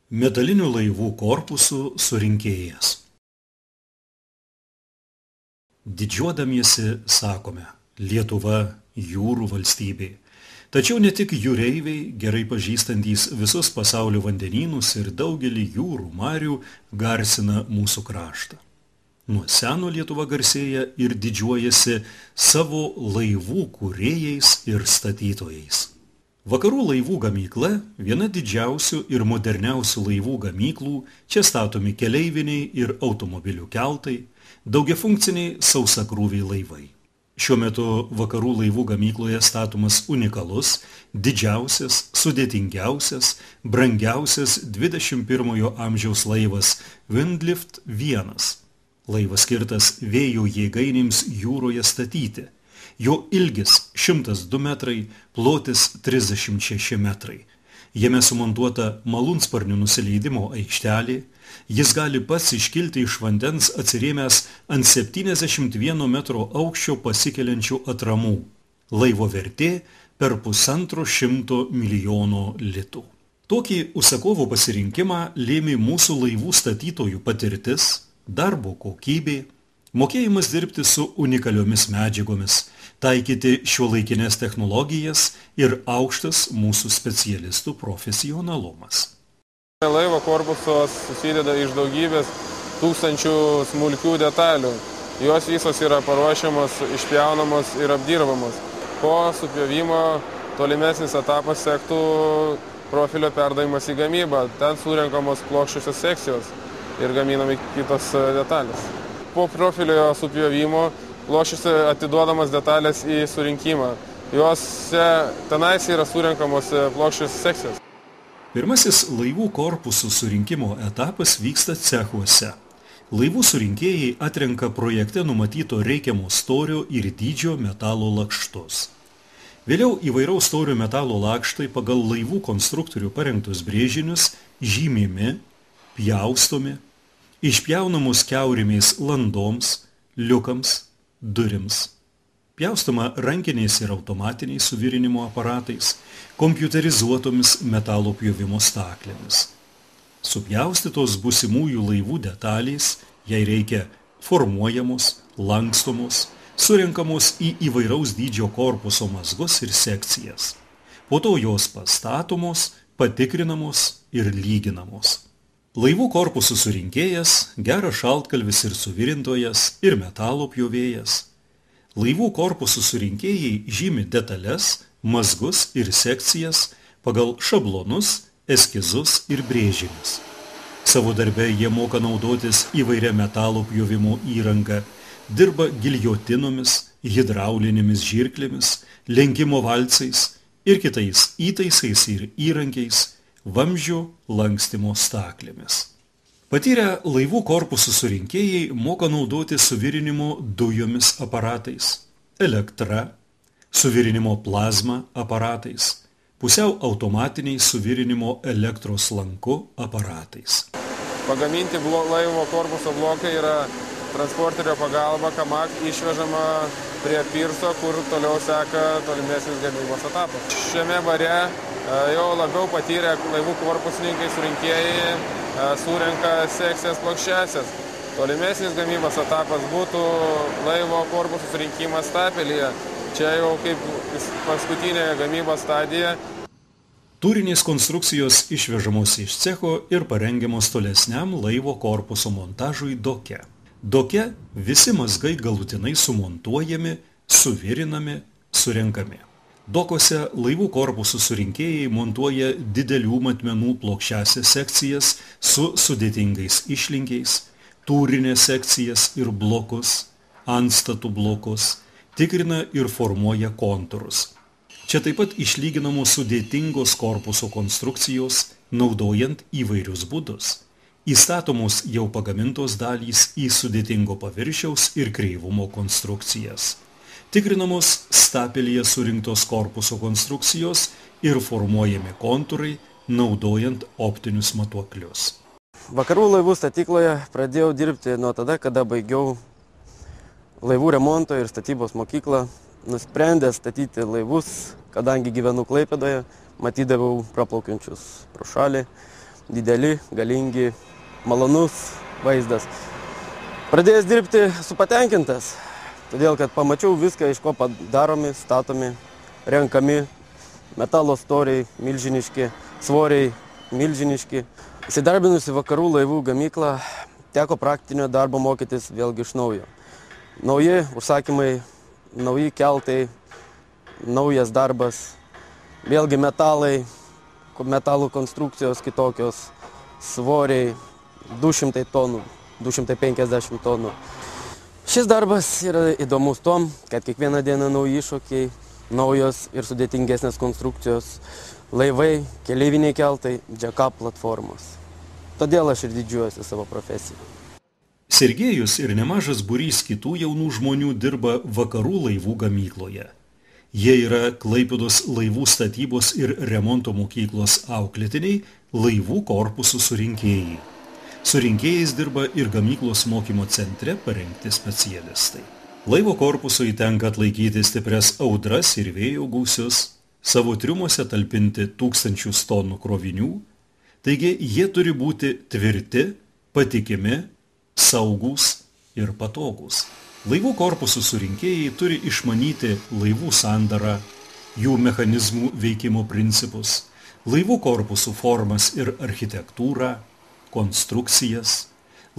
Metalinių laivų korpusų surinkėjas. Didžiuodamiesi sakome, Lietuva jūrų valstybė. Tačiau ne tik jūreiviai, gerai pažįstantys visus pasaulio vandenynus ir daugelį jūrų marių, garsina mūsų kraštą. Nuo seno Lietuva garsėja ir didžiuojasi savo laivų kūrėjais ir statytojais. Vakarų laivų gamykla – viena didžiausių ir moderniausių laivų gamyklų, čia statomi keleiviniai ir automobilių keltai, daugiafunkciniai sausakrūviai laivai. Šiuo metu vakarų laivų gamykloje statomas unikalus, didžiausias, sudėtingiausias, brangiausias 21 amžiaus laivas Windlift 1. Laivas skirtas vėjo jėgainėms jūroje statyti. Jo ilgis 102 metrai, plotis 36 metrai. Jame sumontuota malūnsparnių nusileidimo aikštelė. Jis gali pats iškilti iš vandens atsirėmęs ant 71 metro aukščio pasikeliančių atramų. Laivo vertė per 150 milijono litų. Tokį užsakovo pasirinkimą lėmė mūsų laivų statytojų patirtis, darbo kokybė, mokėjimas dirbti su unikaliomis medžiagomis, taikyti šiuolaikinės technologijas ir aukštas mūsų specialistų profesionalumas. Laivo korpusas susideda iš daugybės tūkstančių smulkių detalių. Jos visos yra paruošiamos, išpjaunamos ir apdirbamos. Po supjovimo tolimesnis etapas sektų profilio perdavimas į gamybą. Ten surenkamos plokščiosios sekcijos ir gaminami kitos detalės. Po profilio supjovimo plokščiose atiduodamas detalės į surinkimą. Tenais yra surenkamos plokščios sekcijos. Pirmasis laivų korpusų surinkimo etapas vyksta cechuose. Laivų surinkėjai atrenka projekte numatyto reikiamo storio ir dydžio metalo lakštus. Vėliau įvairaus storio metalo lakštai pagal laivų konstruktorių parengtus brėžinius žymimi, pjaustomi, išpjaunamos kiaurėmis landoms, liukams, durims. Pjaustoma rankiniais ir automatiniais suvirinimo aparatais, kompiuterizuotomis metalo pjovimo staklėmis. Supjaustytos būsimųjų laivų detalės, jei reikia, formuojamos, lankstomos, surenkamos į įvairaus dydžio korpuso mazgus ir sekcijas. Po to jos pastatomos, patikrinamos ir lyginamos. Laivų korpusų surinkėjas, geras šaltkalvis ir suvirintojas ir metalo pjovėjas. Laivų korpusų surinkėjai žymi detalės, mazgus ir sekcijas pagal šablonus, eskizus ir brėžinius. Savo darbe jie moka naudotis įvairia metalo pjovimo įranga, dirba giljotinomis, hidraulinėmis žirklėmis, lenkimo valcais ir kitais įtaisais ir įrankiais, vamzdžių lankstymo staklėmis. Patyrę laivų korpusų surinkėjai moka naudoti suvirinimo dujomis aparatais, elektra, suvirinimo plazma aparatais, pusiau automatiniais suvirinimo elektros lanku aparatais. Pagaminti laivo korpuso blokai yra transporterio pagalba, kamak išvežama prie pirso, kur toliau seka tolimesnis gamybos etapas. Šiame bare jau labiau patyrę laivų korpusininkai surinkėjai surenka sekcijas plokščiasias. Tolimesnis gamybos etapas būtų laivo korpusų surinkimas stapelyje. Čia jau kaip paskutinė gamybos stadija. Tūrinės konstrukcijos išvežamos iš cecho ir parengiamos tolesniam laivo korpuso montažui doke. Doke visi mazgai galutinai sumontuojami, suvirinami, surenkami. Dokose laivų korpusų surinkėjai montuoja didelių matmenų plokščiasias sekcijas su sudėtingais išlinkiais, tūrinės sekcijas ir blokus, antstatų blokus, tikrina ir formuoja kontūrus. Čia taip pat išlyginamos sudėtingos korpuso konstrukcijos, naudojant įvairius būdus. Įstatomos jau pagamintos dalys į sudėtingo paviršiaus ir kreivumo konstrukcijas. Tikrinamos stapelyje surinktos korpuso konstrukcijos ir formuojami kontūrai, naudojant optinius matuoklius. Vakarų laivų statykloje pradėjau dirbti nuo tada, kada baigiau laivų remonto ir statybos mokyklą. Nusprendęs statyti laivus, kadangi gyvenu Klaipėdoje, matydavau praplaukiančius pro šalį. dideli, galingi, malonus vaizdas. Pradėjęs dirbti esu patenkintas, todėl kad pamačiau viską, iš ko daromi, statomi, renkami, metalo storiai milžiniški, svoriai milžiniški. Įsidarbinusi Vakarų laivų gamyklą, teko praktinio darbo mokytis vėlgi iš naujo. Nauji užsakymai, nauji keltai, naujas darbas, vėlgi metalai, metalų konstrukcijos kitokios, svoriai 200 tonų, 250 tonų. Šis darbas yra įdomus tom, kad kiekvieną dieną nauji iššūkiai, naujos ir sudėtingesnės konstrukcijos, laivai, keleiviniai keltai, jack-up platformos. Todėl aš ir didžiuojuosi savo profesiją. Sergėjus ir nemažas būrys kitų jaunų žmonių dirba Vakarų laivų gamykloje. Jie yra Klaipėdos laivų statybos ir remonto mokyklos auklėtiniai, laivų korpusų surinkėjai. Su rinkėjais dirba ir gamyklos mokymo centre parengti specialistai. Laivo korpusui tenka atlaikyti stiprias audras ir vėjo gūsius, savo triumuose talpinti 1000 tonų krovinių, taigi jie turi būti tvirti, patikimi, saugūs ir patogūs. Laivų korpusų surinkėjai turi išmanyti laivų sandarą, jų mechanizmų veikimo principus, laivų korpusų formas ir architektūrą, konstrukcijas,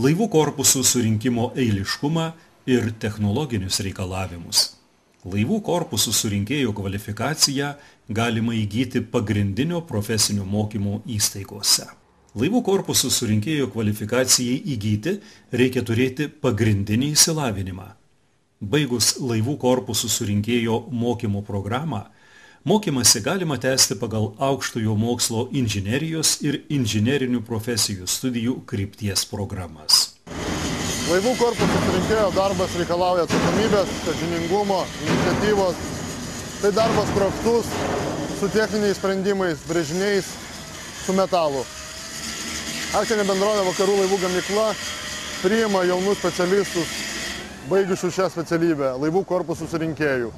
laivų korpusų surinkimo eiliškumą ir technologinius reikalavimus. Laivų korpusų surinkėjo kvalifikaciją galima įgyti pagrindinio profesinio mokymo įstaigose. Laivų korpusų surinkėjo kvalifikacijai įgyti reikia turėti pagrindinį išsilavinimą. Baigus laivų korpusų surinkėjo mokymo programą, mokymasi galima tęsti pagal aukštojo mokslo inžinerijos ir inžinerinių profesijų studijų krypties programas. Laivų korpusų surinkėjo darbas reikalauja atsakomybės, sąžiningumo, iniciatyvos. Tai darbas kruopštus, su techniniais sprendimais, brėžiniais, su metalu. Akcinė bendrovė Vakarų laivų gamykla priima jaunus specialistus, baigusių šią specialybę, laivų korpusų surinkėjų.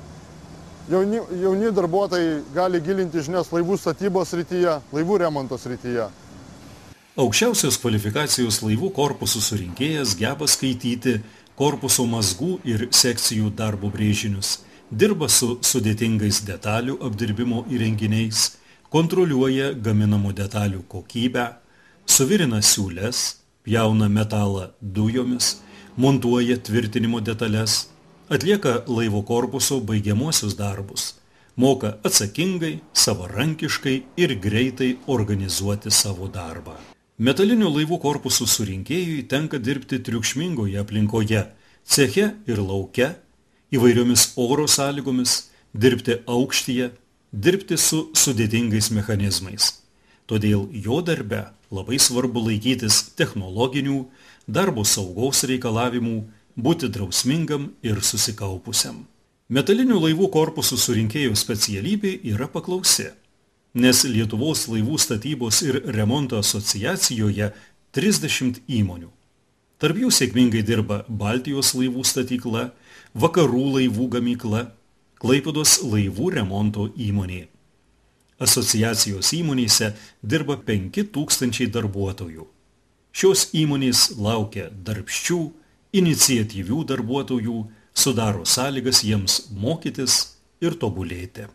Jauni darbuotojai gali gilinti žinias laivų statybos srityje, laivų remonto srityje. Aukščiausios kvalifikacijos laivų korpusų surinkėjas geba skaityti korpuso mazgų ir sekcijų darbo brėžinius, dirba su sudėtingais detalių apdirbimo įrenginiais, kontroliuoja gaminamų detalių kokybę, suvirina siūles, pjauna metalą dujomis, montuoja tvirtinimo detales, atlieka laivo korpuso baigiamuosius darbus, moka atsakingai, savarankiškai ir greitai organizuoti savo darbą. Metalinių laivų korpusų surinkėjui tenka dirbti triukšmingoje aplinkoje, ceche ir lauke, įvairiomis oro sąlygomis, dirbti aukštyje, dirbti su sudėtingais mechanizmais. Todėl jo darbe labai svarbu laikytis technologinių, darbo saugos reikalavimų, būti drausmingam ir susikaupusiam. Metalinių laivų korpusų surinkėjų specialybė yra paklausi, nes Lietuvos laivų statybos ir remonto asociacijoje 30 įmonių. Tarp jų sėkmingai dirba Baltijos laivų statykla, Vakarų laivų gamykla, Klaipėdos laivų remonto įmonė. Asociacijos įmonėse dirba 5000 darbuotojų. Šios įmonės laukia darbščių, iniciatyvių darbuotojų, sudaro sąlygas jiems mokytis ir tobulėti.